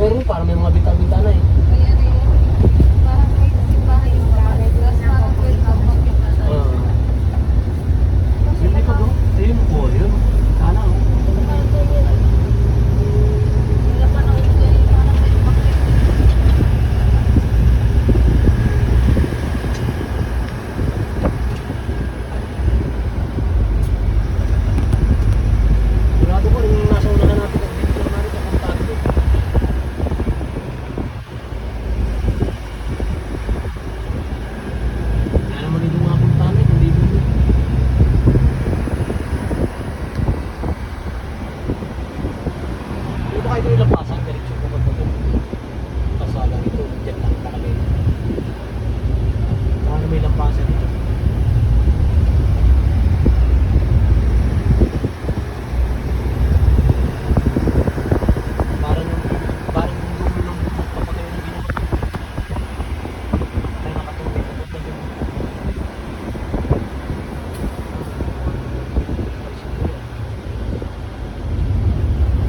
meron para may mga bita-bita na eh. Kaya rin, parang may simbahan yung bahay. Tapos parang pwede ka makita na. Hindi ko doon. Ayun po, yun. Sana oh. Wala pa na ulit yun, parang may makita. Sigurado ko rin yung nasa unahan natin ang video na natin kapuntahan doon. Kaya naman yung mga puntahan eh, hindi doon. Dito kayo doon ilampasan, diretso ko ba doon? Kasalang ito, dyan lang talaga yun. Saan may lampasan dito? Parang yung dulo ng bukod kapag kayo nang ginamot. Kaya nakatungkay na doon na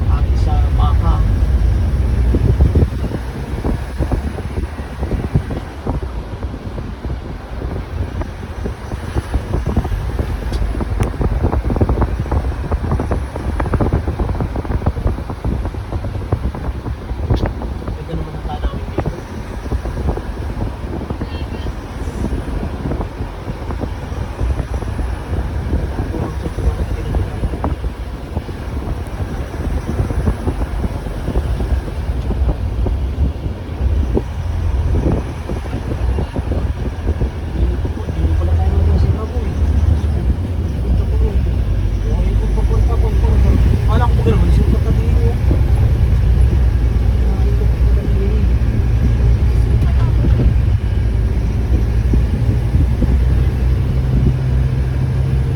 Ati sa baka. Ganda naman ang tanawin dito. Hindi pala tayo mag-isip ako eh. Punta ko rin. Kaya ikot papunta ko. Kala ko ba naman isip ka dito.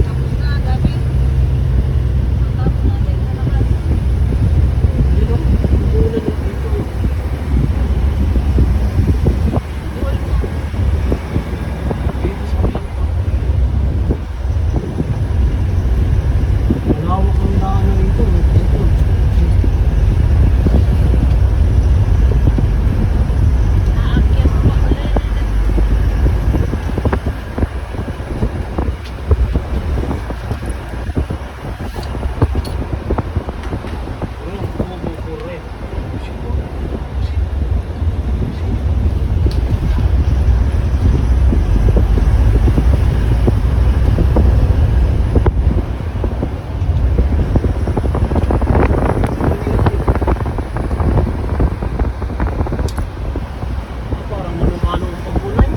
Tapos na, gabi. Tapos natin sa labas. Malawak ang daanan rito. Aakyat pa ulit. Parang manumano ang pagkulay.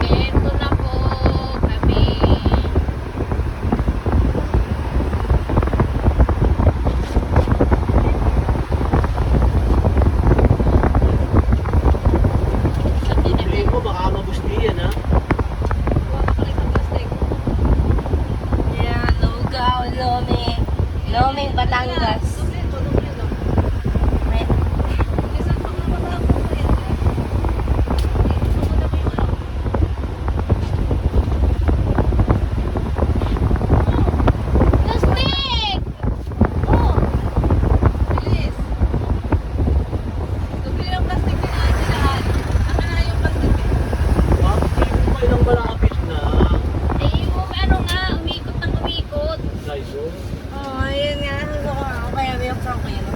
Ito na po kami. Hindi ko baka magusti yan ha. Huwag ka pala ng plastic. Yeah, Lugaw, Loming, Batangas. Dublin to. May- Isang pang napatapos ko yan. Pumunta ko yung ano. Plastic! Oh! Bilis! Bili ng plastic din natin lahat. Akin na yung plastic. Bakit hindi mo ilang malapit na? Eh, yung ano nga, umikot ng umikot. Guys, oh. Oh, ayun nga. Gusto ko ako kaya may prank ko yun.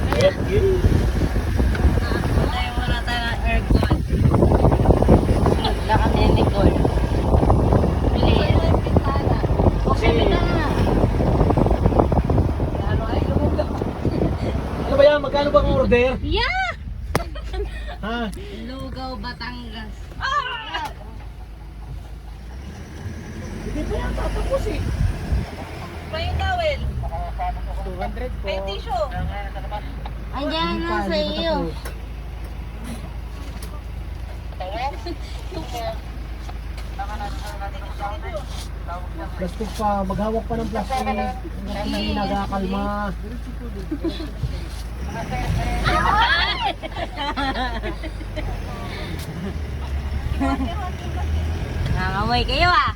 Okay. Tayo muna tayo ng aircon. Wala kami ng Nicole. Bilis. Okay, na. Lalo ay lumugap. Ano ba yan? Magkano ba ang order? Yeah! Ha? Lugaw, Batangas. Hindi pa yan tatapos eh. Pa yung towel. 200 po. May tissue. Andiyan na sa iyo. Plastic pa, maghawak pa ng plastic. Hindi nagakalma. Nangamoy kayo ah.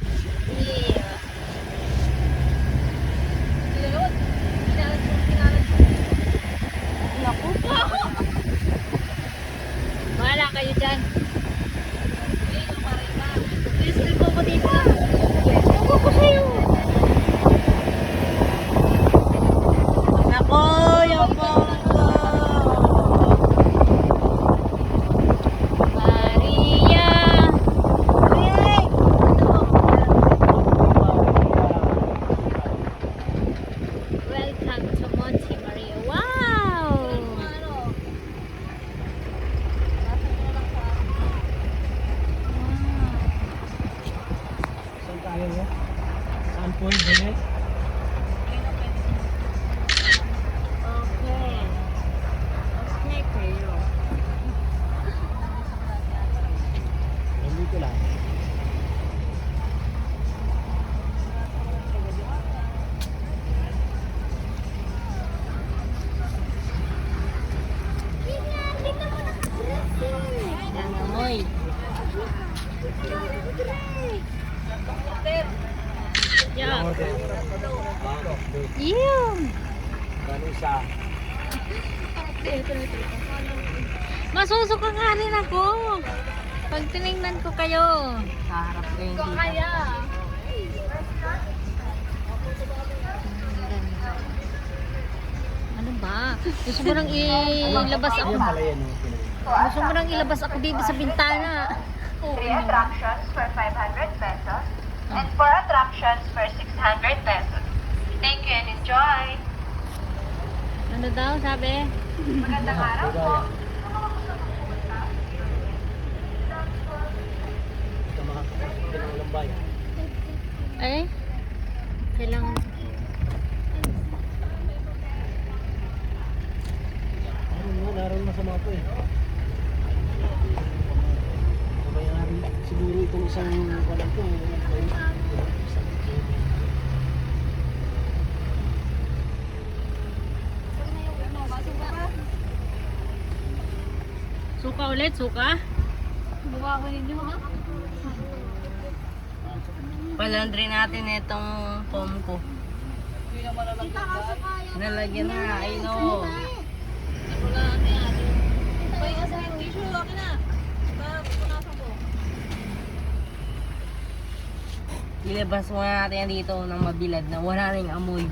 Nako, yung Bongo. Maria. Uy! Welcome to Monte Maria. Wow! Saan tayo no? Saan po yun? Okay. Okay kayo. Nandito lang. Yan amoy. Yeah. Yun. Kano isa? Masusuka nga rin ako. Pag tinignan ko kayo. Kaharap ko yung dito. Ano ba? Gusto mo nang ilabas ako? Yan pala yan. Gusto mo nang ilabas ako dito sa bintana? Free attractions for 500 pesos and 4 attractions for 600 pesos. Thank you and enjoy! Ano daw sabi? Magandang araw po! Ito makakapasok din ang lambay. Eh? Kailangan. Naroon na sa mga po eh. Kabayari siguro itong isang walang to. Suka ulit, suka? Palandri natin itong foam ko. Nalagyan na, I know. Ilabas muna natin yan dito ng mabilad na wala ring amoy.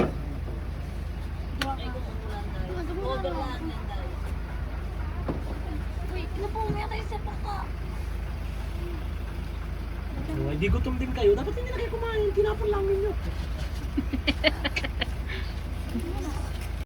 Hindi gutom din kayo. Dapat hindi na kayo kumain. Tinapon lang ninyo.